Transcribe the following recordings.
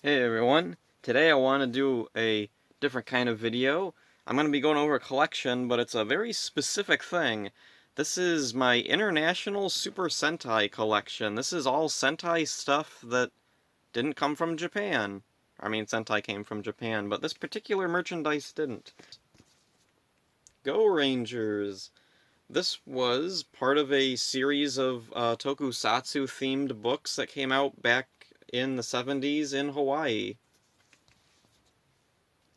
Hey everyone, today I want to do a different kind of video. I'm going to be going over a collection, but it's a very specific thing. This is my International Super Sentai collection. This is all Sentai stuff that didn't come from Japan. I mean, Sentai came from Japan, but this particular merchandise didn't. Go Rangers! This was part of a series of tokusatsu-themed books that came out back in the 70s in Hawaii.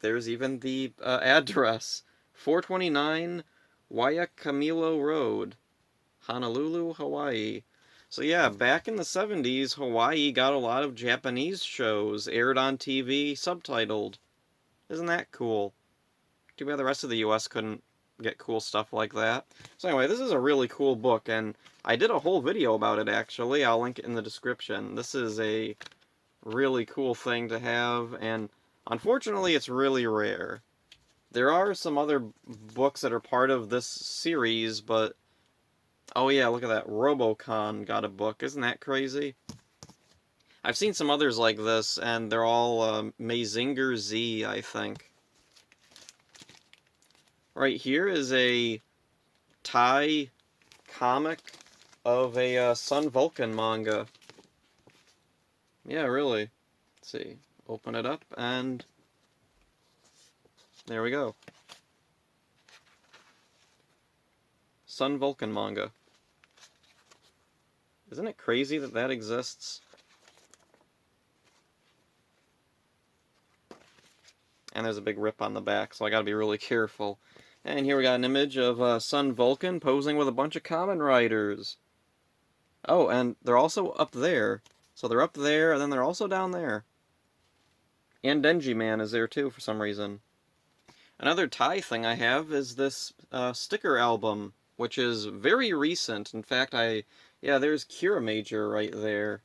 There's even the address, 429 Waiakamilo Road, Honolulu, Hawaii. So yeah, back in the 70s, Hawaii got a lot of Japanese shows aired on TV, subtitled. Isn't that cool? Too bad the rest of the US couldn't get cool stuff like that. So anyway, this is a really cool book, and I did a whole video about it actually. I'll link it in the description. This is a really cool thing to have, and unfortunately it's really rare. There are some other books that are part of this series, but oh yeah, look at that. Robocon got a book. Isn't that crazy? I've seen some others like this, and they're all Mazinger Z, I think. Right here is a Thai comic of a Sun Vulcan manga. Yeah, really. Let's see. Open it up, and there we go. Sun Vulcan manga. Isn't it crazy that that exists? And there's a big rip on the back, so I gotta be really careful. And here we got an image of Sun Vulcan posing with a bunch of Kamen Riders. Oh, and they're also up there. So they're up there, and then they're also down there. And Denji Man is there too, for some reason. Another Thai thing I have is this sticker album, which is very recent. In fact, yeah, there's Kira Major right there.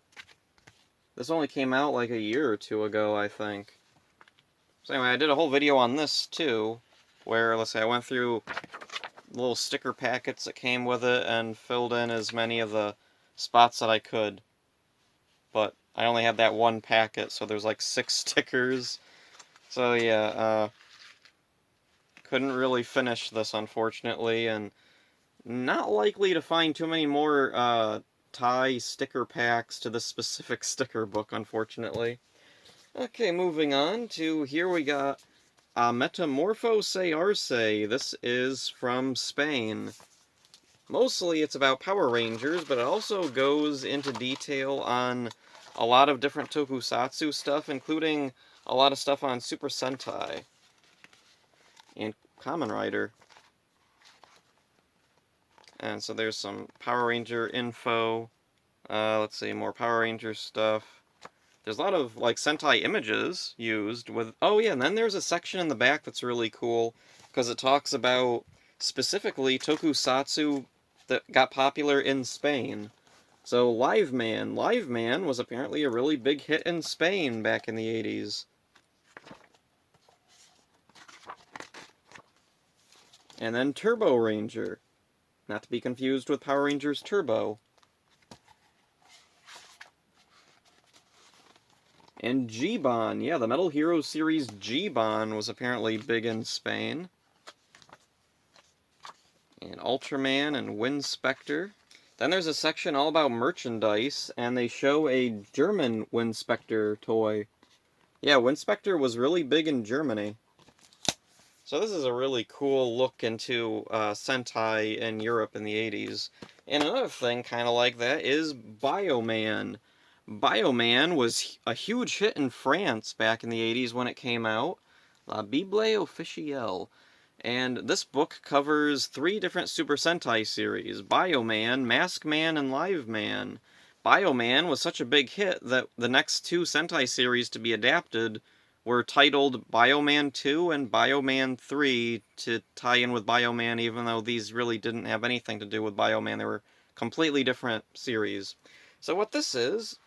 This only came out like a year or two ago, I think. So anyway, I did a whole video on this too, where, let's say, I went through little sticker packets that came with it and filled in as many of the spots that I could. But I only had that one packet, so there's like 6 stickers. So yeah, couldn't really finish this, unfortunately, and not likely to find too many more Thai sticker packs to this specific sticker book, unfortunately. Okay, moving on to here we got Metamorfosearse. This is from Spain. Mostly it's about Power Rangers, but it also goes into detail on a lot of different tokusatsu stuff, including a lot of stuff on Super Sentai and Kamen Rider. And so there's some Power Ranger info. Let's see, more Power Ranger stuff. There's a lot of, like, Sentai images used with... Oh, yeah, and then there's a section in the back that's really cool, because it talks about, specifically, tokusatsu that got popular in Spain. So, Live Man. Live Man was apparently a really big hit in Spain back in the 80s. And then Turbo Ranger. Not to be confused with Power Rangers Turbo. And G-Bon, yeah, the Metal Hero series G-Bon was apparently big in Spain. And Ultraman and Winspector. Then there's a section all about merchandise, and they show a German Winspector toy. Yeah, Winspector was really big in Germany. So this is a really cool look into Sentai in Europe in the 80s. And another thing kind of like that is Bioman. Bioman was a huge hit in France back in the 80s when it came out. La Bible Officielle. And this book covers 3 different Super Sentai series: Bioman, Mask Man, and Live Man. Bioman was such a big hit that the next 2 Sentai series to be adapted were titled Bioman 2 and Bioman 3 to tie in with Bioman, even though these really didn't have anything to do with Bioman. They were completely different series. So what this is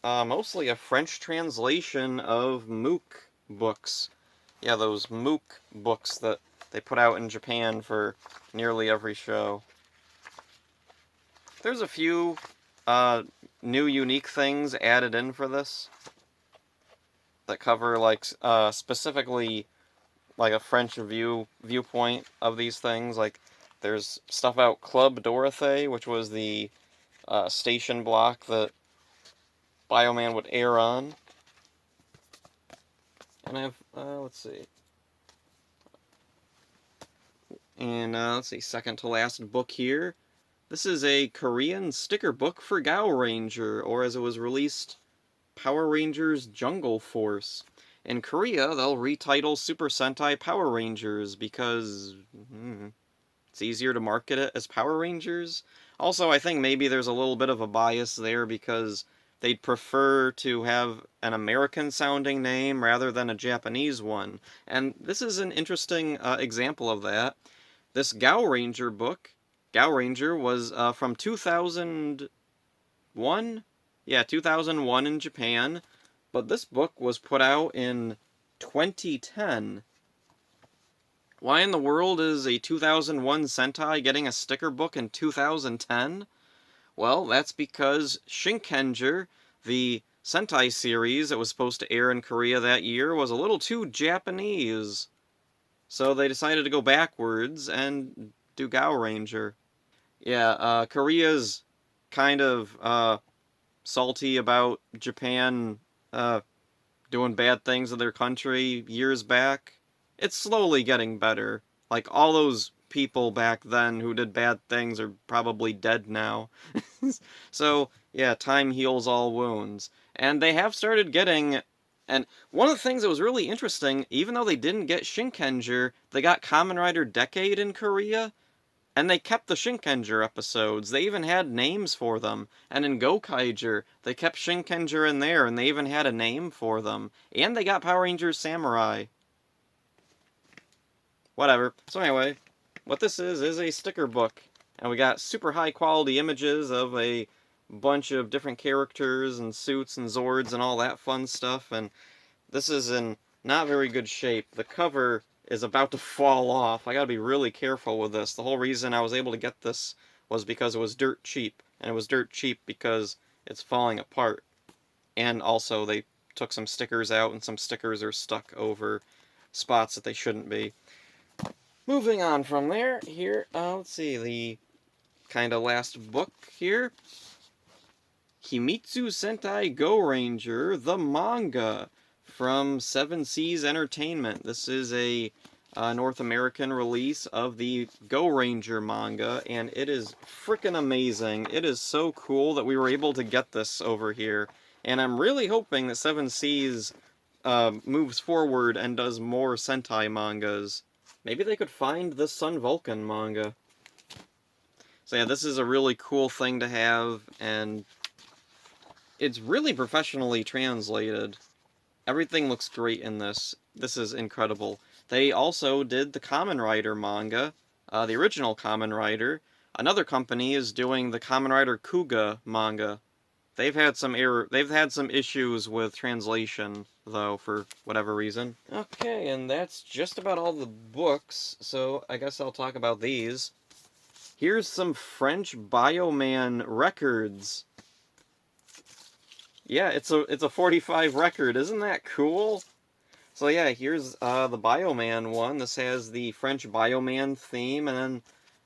mostly a French translation of MOOC books. Yeah, those MOOC books that they put out in Japan for nearly every show. There's a few new unique things added in for this. that cover like specifically like a French viewpoint of these things. Like there's stuff about Club Dorothée, which was the station block that Bioman would air on. And I have let's see. And let's see, second to last book here. This is a Korean sticker book for Goranger, or as it was released, Power Rangers Jungle Force. In Korea, they'll retitle Super Sentai Power Rangers because it's easier to market it as Power Rangers. Also, I think maybe there's a little bit of a bias there because they'd prefer to have an American-sounding name rather than a Japanese one. And this is an interesting example of that. This Goranger book, Goranger, was from 2001? Yeah, 2001 in Japan, but this book was put out in 2010. Why in the world is a 2001 Sentai getting a sticker book in 2010? Well, that's because Shinkenger, the Sentai series that was supposed to air in Korea that year, was a little too Japanese. So they decided to go backwards and do Goranger. Yeah, Korea's kind of salty about Japan doing bad things to their country years back. It's slowly getting better. Like, all those people back then who did bad things are probably dead now. So, yeah, time heals all wounds. And they have started getting... And one of the things that was really interesting, even though they didn't get Shinkenger, they got Kamen Rider Decade in Korea, and they kept the Shinkenger episodes. They even had names for them. And in Gokaiger, they kept Shinkenger in there, and they even had a name for them. And they got Power Rangers Samurai. Whatever. So anyway, what this is a sticker book. And we got super high quality images of a bunch of different characters and suits and Zords and all that fun stuff. And this is in not very good shape. The cover is about to fall off. I gotta be really careful with this. The whole reason I was able to get this was because it was dirt cheap. And it was dirt cheap because it's falling apart. And also they took some stickers out, and some stickers are stuck over spots that they shouldn't be. Moving on from there, here, let's see, the kind of last book here. Himitsu Sentai Goranger, the manga, from Seven Seas Entertainment. This is a North American release of the Goranger manga, and it is freaking amazing. It is so cool that we were able to get this over here, and I'm really hoping that Seven Seas moves forward and does more Sentai mangas. Maybe they could find the Sun Vulcan manga. So yeah, this is a really cool thing to have, and it's really professionally translated. Everything looks great in this. This is incredible. They also did the Kamen Rider manga, the original Kamen Rider. Another company is doing the Kamen Rider Kuga manga. They've had some issues with translation, though, for whatever reason. Okay, and that's just about all the books, so I guess I'll talk about these. Here's some French Bioman records. Yeah, it's a 45 record. Isn't that cool? So yeah, here's the Bioman one. This has the French Bioman theme, and then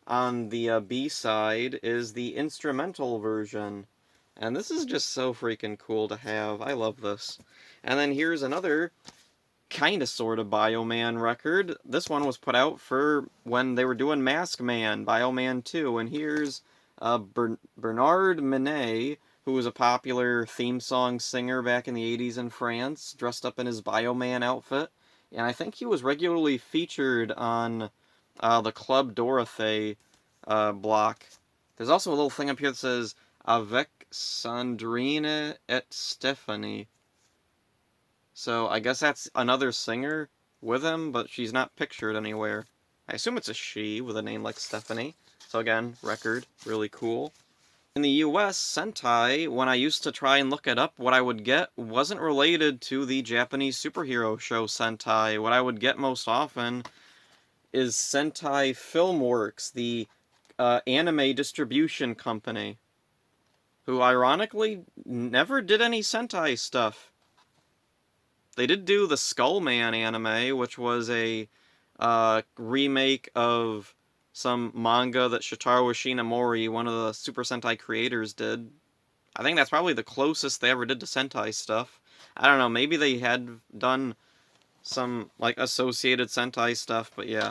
on the B side is the instrumental version. And this is just so freaking cool to have. I love this. And then here's another kind of sort of Bioman record. This one was put out for when they were doing Mask Man, Bioman 2. And here's Bernard Minet, who was a popular theme song singer back in the 80s in France, dressed up in his Bioman outfit. And I think he was regularly featured on the Club Dorothée block. There's also a little thing up here that says, Avec Sandrine et Stephanie. So I guess that's another singer with him, but she's not pictured anywhere. I assume it's a she with a name like Stephanie. So again, record, really cool. In the US, Sentai, when I used to try and look it up, what I would get wasn't related to the Japanese superhero show Sentai. What I would get most often is Sentai Filmworks, the anime distribution company, who ironically never did any Sentai stuff. They did do the Skullman anime, which was a remake of some manga that Shotaro Ishinomori, one of the Super Sentai creators, did. I think that's probably the closest they ever did to Sentai stuff. I don't know, maybe they had done some, like, associated Sentai stuff, but yeah.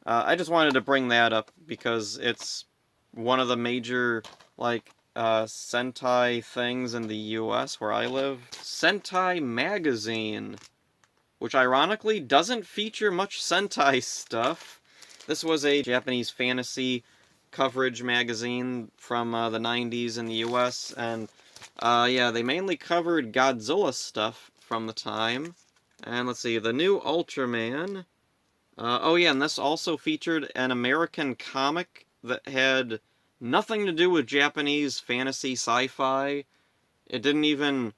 I just wanted to bring that up because it's one of the major, like, Sentai things in the US where I live. Sentai Magazine, which ironically doesn't feature much Sentai stuff. This was a Japanese fantasy coverage magazine from the 90s in the US, and yeah, they mainly covered Godzilla stuff from the time. And let's see, the new Ultraman. Oh yeah, and this also featured an American comic that had nothing to do with Japanese fantasy sci-fi. It didn't even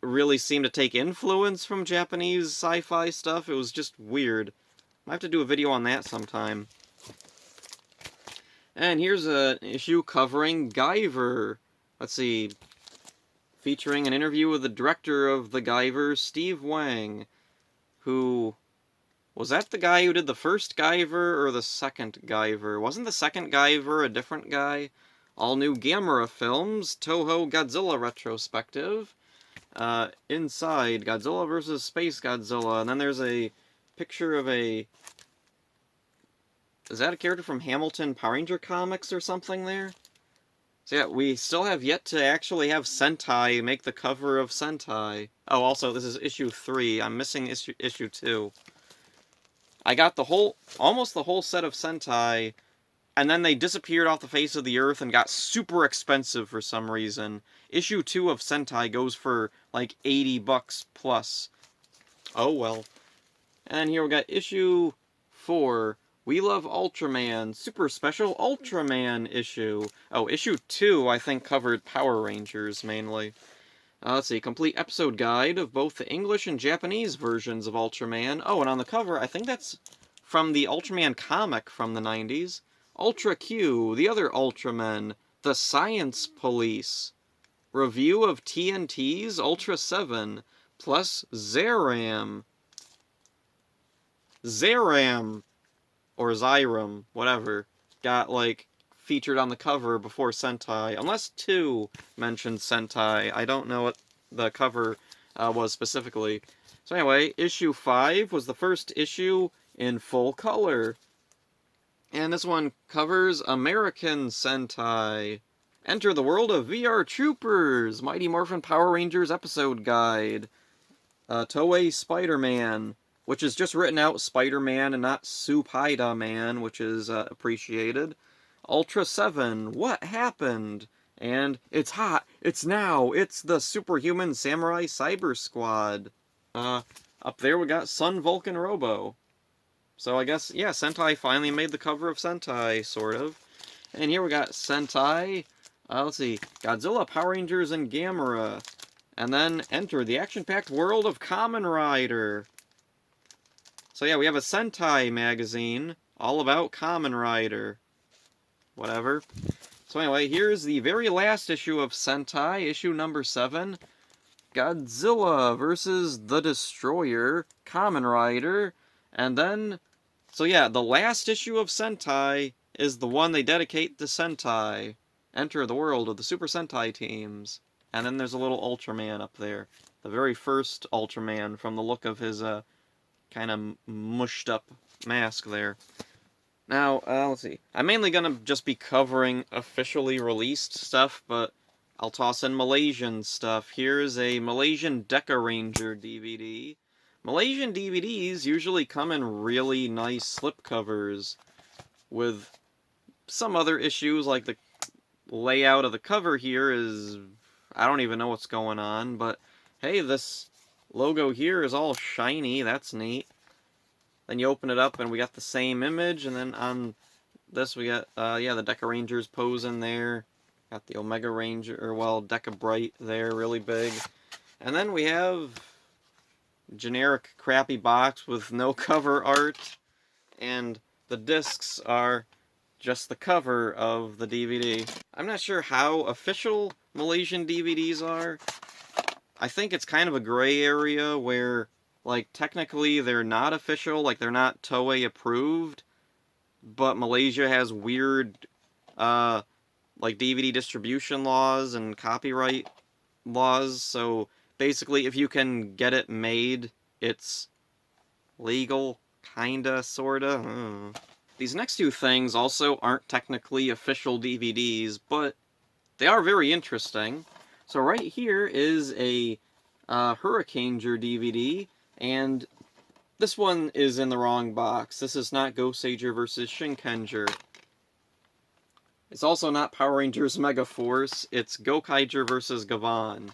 really seem to take influence from Japanese sci-fi stuff. It was just weird. I have to do a video on that sometime. And here's an issue covering Guyver. Let's see, featuring an interview with the director of the Guyver, Steve Wang, who... Was that the guy who did the first Guyver or the second Guyver? Wasn't the second Guyver a different guy? All new Gamera films, Toho Godzilla retrospective. Inside, Godzilla vs. Space Godzilla. And then there's a picture of a... Is that a character from Hamilton Power Ranger comics or something there? So yeah, we still have yet to actually have Sentai make the cover of Sentai. Oh, also, this is issue 3. I'm missing issue 2. I got almost the whole set of Sentai, and then they disappeared off the face of the earth and got super expensive for some reason. Issue 2 of Sentai goes for like $80 plus. Oh well. And here we got issue 4, We Love Ultraman, Super Special Ultraman issue. Oh, issue 2 I think covered Power Rangers mainly. Let's see, complete episode guide of both the English and Japanese versions of Ultraman. Oh, and on the cover, I think that's from the Ultraman comic from the 90s. Ultra Q, the other Ultraman, the Science Police. Review of TNT's Ultra 7, plus Zeram. Zeram, or Zyram, whatever, got, like, featured on the cover before Sentai, unless 2 mentioned Sentai. I don't know what the cover was specifically. So anyway, issue 5 was the first issue in full color. And this one covers American Sentai. Enter the world of VR Troopers, Mighty Morphin Power Rangers episode guide. Toei Spider-Man, which is just written out Spider-Man and not Supaida-Man, which is appreciated. Ultra 7, What Happened? And It's Hot, It's Now, It's the Superhuman Samurai Cyber Squad. Up there we got Sun Vulcan Robo. So I guess, yeah, Sentai finally made the cover of Sentai, sort of. And here we got Sentai, let's see, Godzilla, Power Rangers, and Gamera. And then Enter the action-packed world of Kamen Rider. So yeah, we have a Sentai magazine all about Kamen Rider. Whatever. So anyway, here's the very last issue of Sentai, issue number 7. Godzilla versus the Destroyer, Kamen Rider, and then... So yeah, the last issue of Sentai is the one they dedicate to Sentai. Enter the world of the Super Sentai teams. And then there's a little Ultraman up there. The very first Ultraman from the look of his, kind of mushed up mask there. Now, let's see. I'm mainly gonna just be covering officially released stuff, but I'll toss in Malaysian stuff. Here's a Malaysian Goranger DVD. Malaysian DVDs usually come in really nice slipcovers with some other issues, like the layout of the cover here is... I don't even know what's going on, but hey, this logo here is all shiny. That's neat. Then you open it up and we got the same image, and then on this we got, yeah, the Deca Rangers posing there. Got the Omega Ranger, or well, Deca Bright there, really big. And then we have generic crappy box with no cover art, and the discs are just the cover of the DVD. I'm not sure how official Malaysian DVDs are, I think it's kind of a gray area where, like, technically they're not official, like, they're not Toei approved, but Malaysia has weird, like, DVD distribution laws and copyright laws, so basically if you can get it made, it's legal, kinda, sorta. These next two things also aren't technically official DVDs, but they are very interesting. So right here is a Hurricaneger DVD, and this one is in the wrong box. This is not Gosager vs. Shinkenger. It's also not Power Rangers Mega Force, it's Gokaiger vs. Gavan.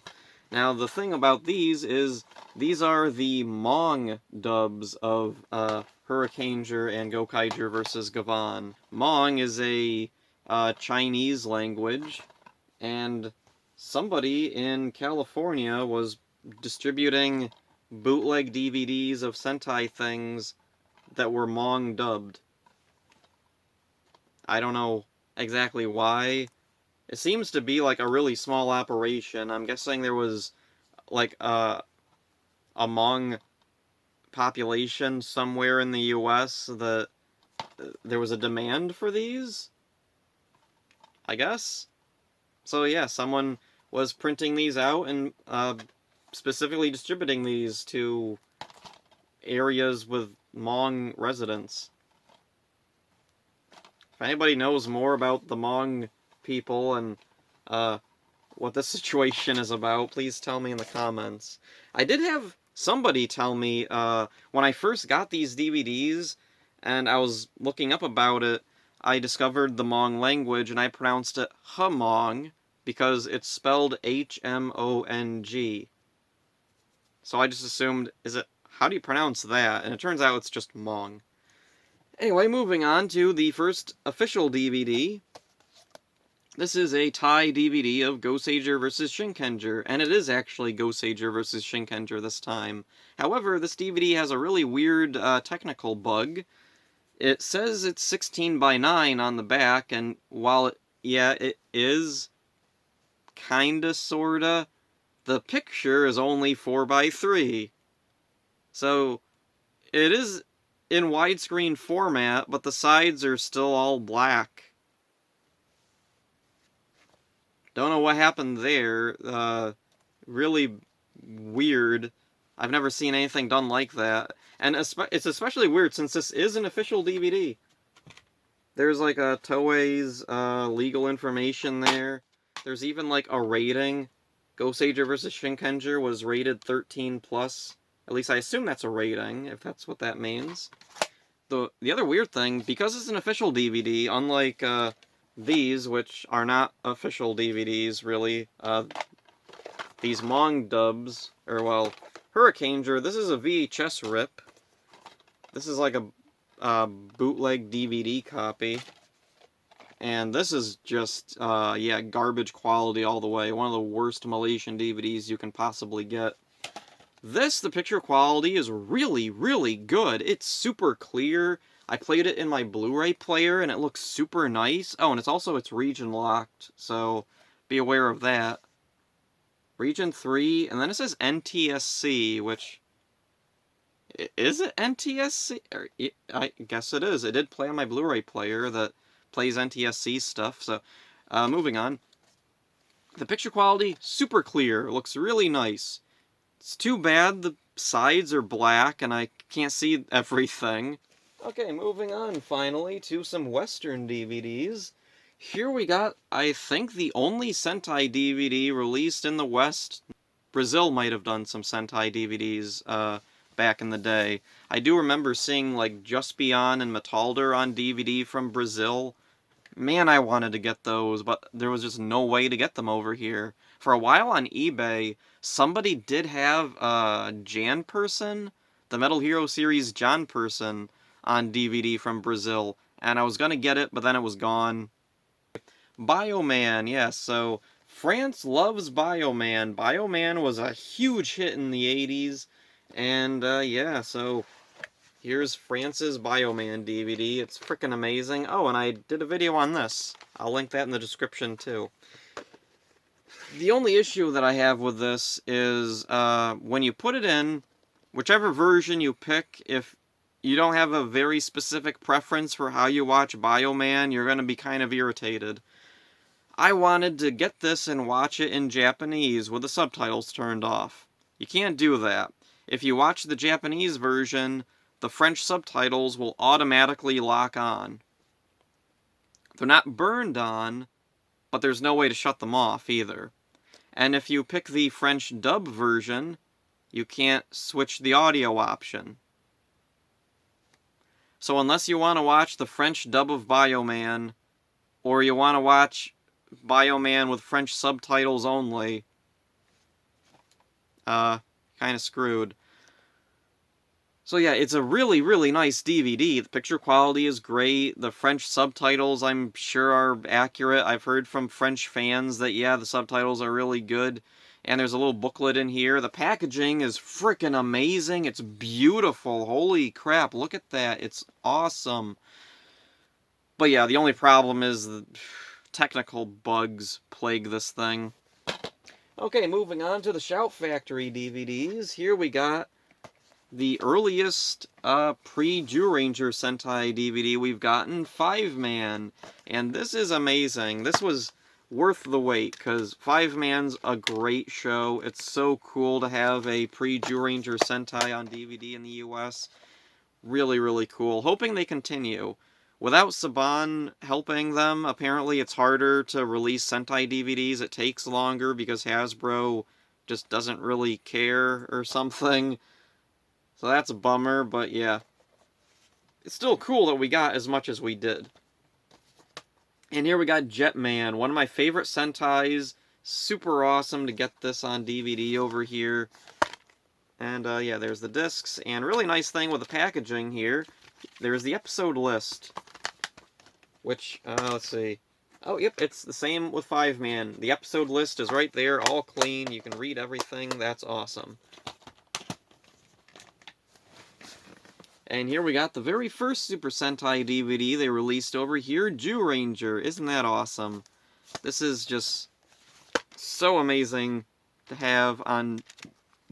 Now, the thing about these is, these are the Hmong dubs of Hurricaneger and Gokaiger vs. Gavan. Hmong is a Chinese language, and somebody in California was distributing bootleg DVDs of Sentai things that were Hmong dubbed. I don't know exactly why. It seems to be like a really small operation. I'm guessing there was like a Hmong population somewhere in the US that there was a demand for these, I guess. So yeah, someone was printing these out and specifically distributing these to areas with Hmong residents. If anybody knows more about the Hmong people and what this situation is about, please tell me in the comments. I did have somebody tell me when I first got these DVDs and I was looking up about it, I discovered the Hmong language and I pronounced it Hmong because it's spelled Hmong. So I just assumed, how do you pronounce that? And it turns out it's just Hmong. Anyway, moving on to the first official DVD. This is a Thai DVD of Gosager vs. Shinkenger, and it is actually Gosager vs. Shinkenger this time. However, this DVD has a really weird technical bug. It says it's 16:9 on the back, and while it is kinda, sorta, the picture is only 4:3. So, it is in widescreen format, but the sides are still all black. Don't know what happened there. Really weird. I've never seen anything done like that. And it's especially weird since this is an official DVD. There's like a Toei's legal information there. There's even like a rating. Gosager vs. Shinkenger was rated 13+. At least I assume that's a rating, if that's what that means. The other weird thing, because it's an official DVD, unlike these, which are not official DVDs, really, these Hmong dubs, or well, Hurricaneger, this is a VHS rip. This is like a bootleg DVD copy. And this is just, yeah, garbage quality all the way. One of the worst Malaysian DVDs you can possibly get. The picture quality is really, really good. It's super clear. I played it in my Blu-ray player, and it looks super nice. Oh, and it's region locked, so be aware of that. Region 3, and then it says NTSC, which... Is it NTSC? I guess it is. It did play on my Blu-ray player that plays NTSC stuff, so moving on. The picture quality, super clear. It looks really nice. It's too bad the sides are black and I can't see everything. Okay, moving on finally to some Western DVDs. Here we got, I think, the only Sentai DVD released in the West. Brazil might have done some Sentai DVDs back in the day. I do remember seeing like Just Beyond and Metalder on DVD from Brazil. Man, I wanted to get those, but there was just no way to get them over here. For a while on eBay, somebody did have Jan Person, the Metal Hero series Jan Person, on DVD from Brazil, and I was gonna get it, but then it was gone. Bioman, yes, so France loves Bioman. Bioman was a huge hit in the 80s, and yeah, so here's France's Bioman DVD. It's frickin' amazing. Oh, and I did a video on this. I'll link that in the description, too. The only issue that I have with this is when you put it in, whichever version you pick, if you don't have a very specific preference for how you watch Bioman, you're going to be kind of irritated. I wanted to get this and watch it in Japanese with the subtitles turned off. You can't do that. If you watch the Japanese version, the French subtitles will automatically lock on. They're not burned on, but there's no way to shut them off either. And if you pick the French dub version, you can't switch the audio option. So unless you want to watch the French dub of Bioman, or you want to watch Bioman with French subtitles only, kind of screwed. So yeah, it's a really, really nice DVD. The picture quality is great. The French subtitles, I'm sure, are accurate. I've heard from French fans that, yeah, the subtitles are really good. And there's a little booklet in here. The packaging is freaking amazing. It's beautiful. Holy crap, look at that. It's awesome. But yeah, the only problem is the technical bugs plague this thing. Okay, moving on to the Shout Factory DVDs. Here we got the earliest pre-Goranger Sentai DVD we've gotten, 5-Man. And this is amazing. This was worth the wait, because 5-Man's a great show. It's so cool to have a pre-Goranger Sentai on DVD in the US. Really, really cool. Hoping they continue. Without Saban helping them, apparently it's harder to release Sentai DVDs. It takes longer because Hasbro just doesn't really care or something. So that's a bummer, but yeah. It's still cool that we got as much as we did. And here we got Jetman, one of my favorite Sentais. Super awesome to get this on DVD over here. And yeah, there's the discs. And really nice thing with the packaging here, there's the episode list. Which, let's see. Oh, yep, it's the same with 5-Man. The episode list is right there, all clean. You can read everything. That's awesome. And here we got the very first Super Sentai DVD they released over here, Goranger. Isn't that awesome? This is just so amazing to have on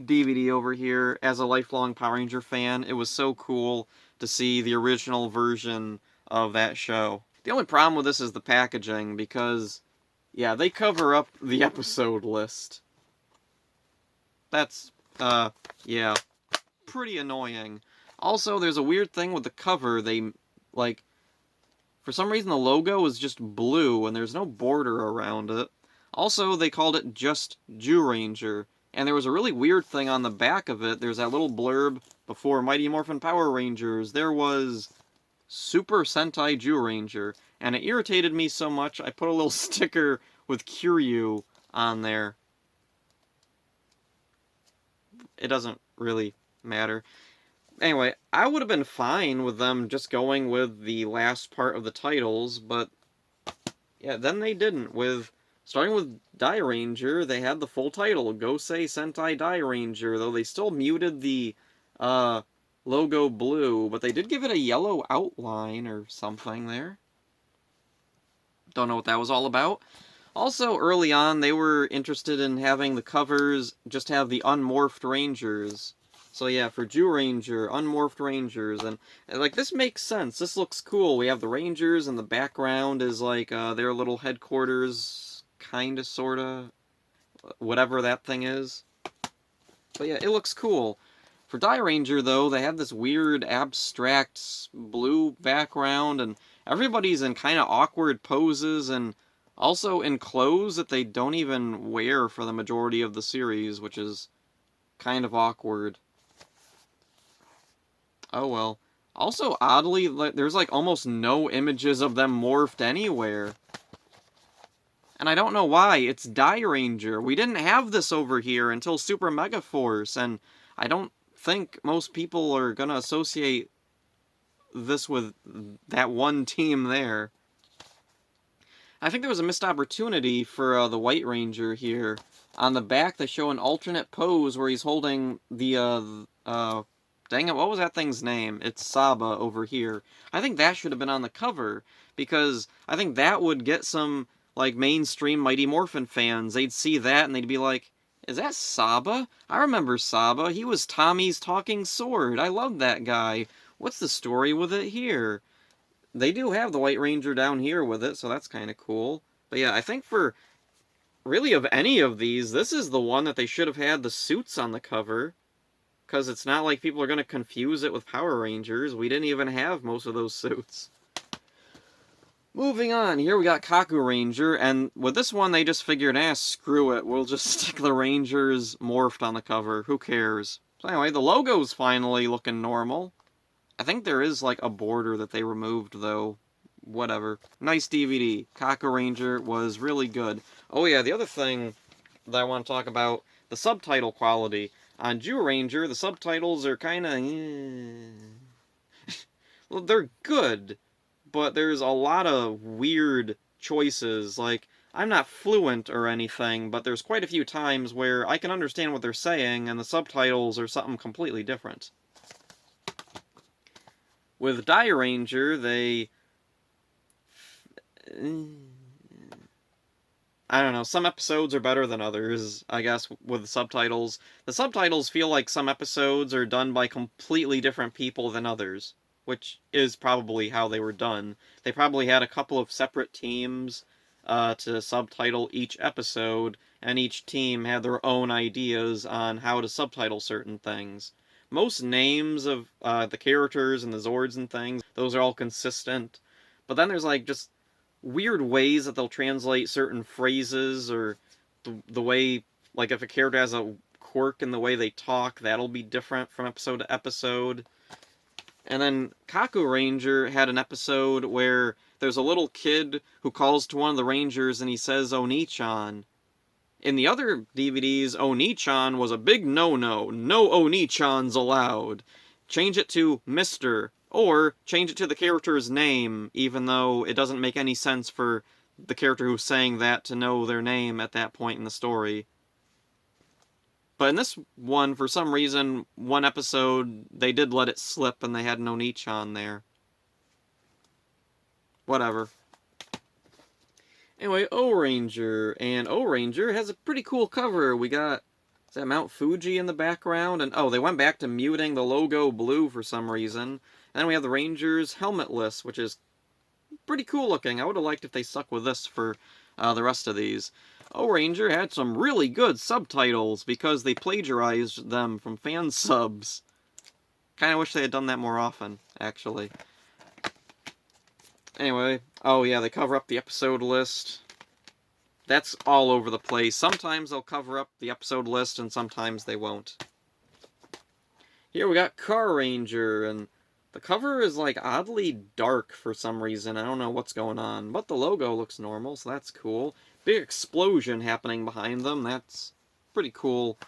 DVD over here. As a lifelong Power Ranger fan, it was so cool to see the original version of that show. The only problem with this is the packaging, because, yeah, they cover up the episode list. That's, yeah, pretty annoying. Also, there's a weird thing with the cover. They, like, for some reason the logo is just blue and there's no border around it. Also, they called it just Goranger. And there was a really weird thing on the back of it. There's that little blurb before Mighty Morphin Power Rangers. There was Super Sentai Goranger. And it irritated me so much, I put a little sticker with Kiryu on there. It doesn't really matter. Anyway, I would have been fine with them just going with the last part of the titles, but yeah, then they didn't. Starting with Dairanger, they had the full title, Gosei Sentai Dairanger, though they still muted the logo blue, but they did give it a yellow outline or something there. Don't know what that was all about. Also, early on, they were interested in having the covers just have the unmorphed Rangers. So yeah, for Goranger, unmorphed Rangers, and like, this makes sense. This looks cool. We have the Rangers, and the background is like their little headquarters, kinda, sorta, whatever that thing is. But yeah, it looks cool. For Dairanger, though, they have this weird, abstract, blue background, and everybody's in kind of awkward poses, and also in clothes that they don't even wear for the majority of the series, which is kind of awkward. Oh well. Also, oddly, there's like almost no images of them morphed anywhere. And I don't know why. It's Dairanger. We didn't have this over here until Super Mega Force, and I don't think most people are gonna associate this with that one team there. I think there was a missed opportunity for the White Ranger here. On the back, they show an alternate pose where he's holding the, dang it, what was that thing's name? It's Saba over here. I think that should have been on the cover, because I think that would get some like, mainstream Mighty Morphin fans. They'd see that and they'd be like, is that Saba? I remember Saba. He was Tommy's talking sword. I love that guy. What's the story with it here? They do have the White Ranger down here with it, so that's kind of cool. But yeah, I think for really of any of these, this is the one that they should have had the suits on the cover. Because it's not like people are going to confuse it with Power Rangers. We didn't even have most of those suits. Moving on, here we got Kaku Ranger, and with this one they just figured, screw it, we'll just stick the Rangers morphed on the cover, who cares? So anyway, the logo's finally looking normal. I think there is like a border that they removed though. Whatever. Nice DVD. Kaku Ranger was really good. Oh yeah, the other thing that I want to talk about, the subtitle quality. On Goranger, the subtitles are kinda... well, they're good, but there's a lot of weird choices. Like, I'm not fluent or anything, but there's quite a few times where I can understand what they're saying, and the subtitles are something completely different. With Ranger, they... I don't know, some episodes are better than others, I guess, with the subtitles. The subtitles feel like some episodes are done by completely different people than others, which is probably how they were done. They probably had a couple of separate teams to subtitle each episode, and each team had their own ideas on how to subtitle certain things. Most names of the characters and the Zords and things, those are all consistent. But then there's like just weird ways that they'll translate certain phrases, or the way, like if a character has a quirk in the way they talk, that'll be different from episode to episode. And then Kaku Ranger had an episode where there's a little kid who calls to one of the Rangers and he says Oni-chan. In the other DVDs, Oni-chan was a big no-no. No Oni-chans allowed. Change it to Mr., or change it to the character's name, even though it doesn't make any sense for the character who's saying that to know their name at that point in the story. But in this one, for some reason, one episode, they did let it slip and they had no Oni-chan there. Whatever. Anyway, O-Ranger, and O-Ranger has a pretty cool cover. We got, is that Mount Fuji in the background? And oh, they went back to muting the logo blue for some reason. And then we have the Rangers helmetless, which is pretty cool looking. I would have liked if they stuck with this for the rest of these. O-Ranger had some really good subtitles because they plagiarized them from fan subs. Kinda wish they had done that more often, actually. Anyway, oh yeah, they cover up the episode list. That's all over the place. Sometimes they'll cover up the episode list and sometimes they won't. Here we got Car Ranger, and the cover is like oddly dark for some reason. I don't know what's going on, but the logo looks normal, so that's cool. Big explosion happening behind them. That's pretty cool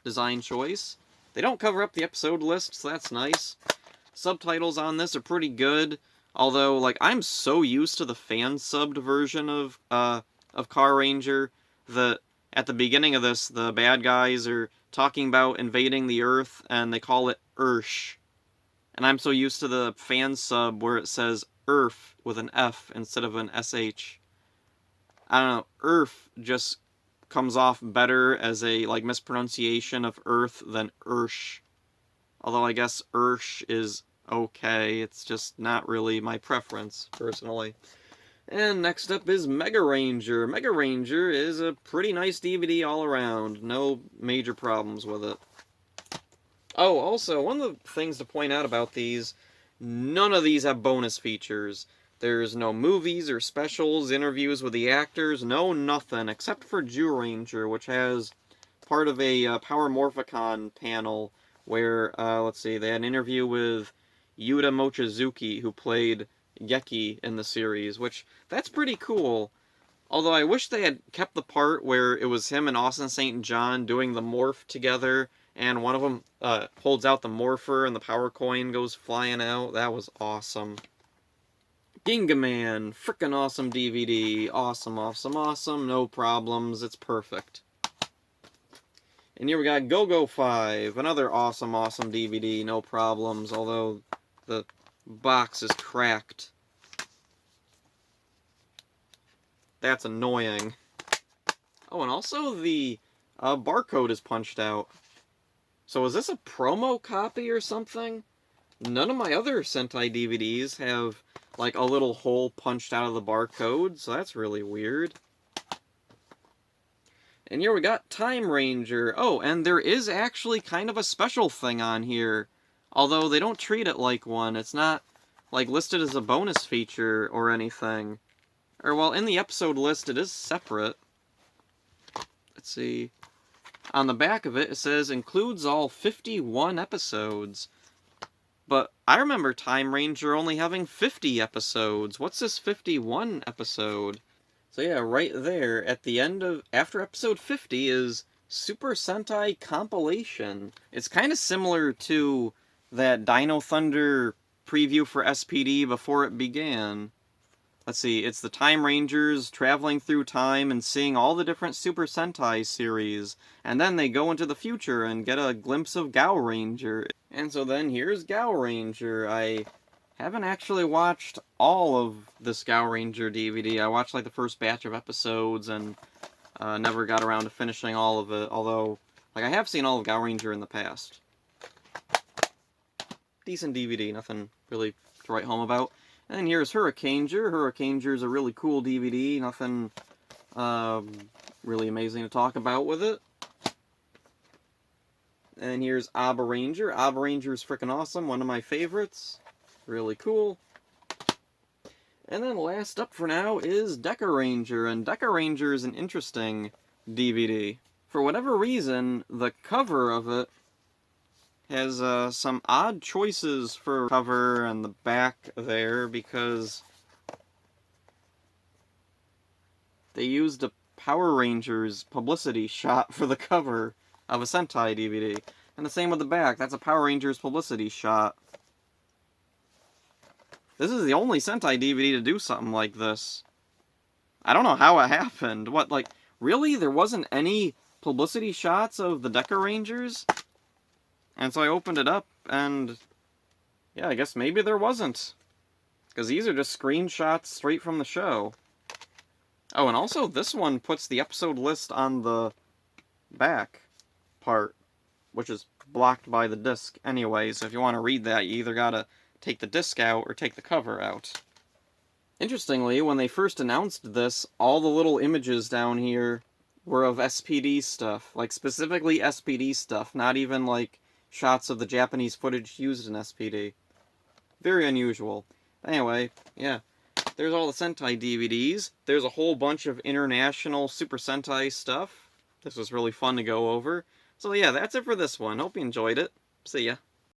design choice. They don't cover up the episode list, so that's nice. Subtitles on this are pretty good, although like I'm so used to the fan-subbed version of Car Ranger that at the beginning of this, the bad guys are talking about invading the Earth, and they call it Ursh. And I'm so used to the fan sub where it says Earth with an F instead of an SH. I don't know, Earth just comes off better as a like mispronunciation of Earth than Ursh. Although I guess Ursh is okay, it's just not really my preference, personally. And next up is Mega Ranger. Mega Ranger is a pretty nice DVD all around. No major problems with it. Oh, also, one of the things to point out about these, none of these have bonus features. There's no movies or specials, interviews with the actors, no nothing, except for Goranger, which has part of a Power Morphicon panel where, let's see, they had an interview with Yuta Mochizuki, who played Geki in the series, which, that's pretty cool. Although I wish they had kept the part where it was him and Austin St. John doing the morph together, and one of them holds out the morpher and the power coin goes flying out. That was awesome. Gingaman, frickin' awesome DVD. Awesome, awesome, awesome. No problems. It's perfect. And here we got Go-Go 5, another awesome, awesome DVD. No problems, although the box is cracked. That's annoying. Oh, and also the barcode is punched out. So is this a promo copy or something? None of my other Sentai DVDs have, like, a little hole punched out of the barcode, so that's really weird. And here we got Time Ranger. Oh, and there is actually kind of a special thing on here. Although they don't treat it like one. It's not, like, listed as a bonus feature or anything. Or, well, in the episode list, it is separate. Let's see. On the back of it, it says, includes all 51 episodes. But I remember Time Ranger only having 50 episodes. What's this 51 episode? So yeah, right there, at the end of, after episode 50 is Super Sentai Compilation. It's kind of similar to that Dino Thunder preview for SPD before it began. Let's see, it's the Time Rangers traveling through time and seeing all the different Super Sentai series. And then they go into the future and get a glimpse of Goranger. And so then here's Goranger. I haven't actually watched all of this Goranger DVD. I watched like the first batch of episodes and never got around to finishing all of it. Although, like, I have seen all of Goranger in the past. Decent DVD, nothing really to write home about. And then here's Hurricaneger. Hurricaneger is a really cool DVD. Nothing really amazing to talk about with it. And here's Abaranger. Abaranger is freaking awesome. One of my favorites. Really cool. And then last up for now is Decoranger. And Decoranger is an interesting DVD. For whatever reason, the cover of it has some odd choices for cover and the back there, because they used a Power Rangers publicity shot for the cover of a Sentai DVD. And the same with the back. That's a Power Rangers publicity shot. This is the only Sentai DVD to do something like this. I don't know how it happened. What, like, really? There wasn't any publicity shots of the Decorangers? And so I opened it up, and yeah, I guess maybe there wasn't. Because these are just screenshots straight from the show. Oh, and also this one puts the episode list on the back part, which is blocked by the disc anyway, so if you want to read that, you either gotta take the disc out or take the cover out. Interestingly, when they first announced this, all the little images down here were of SPD stuff. Like, specifically SPD stuff, not even, like, shots of the Japanese footage used in SPD. Very unusual. Anyway, yeah. There's all the Sentai DVDs. There's a whole bunch of international Super Sentai stuff. This was really fun to go over. So yeah, that's it for this one. Hope you enjoyed it. See ya.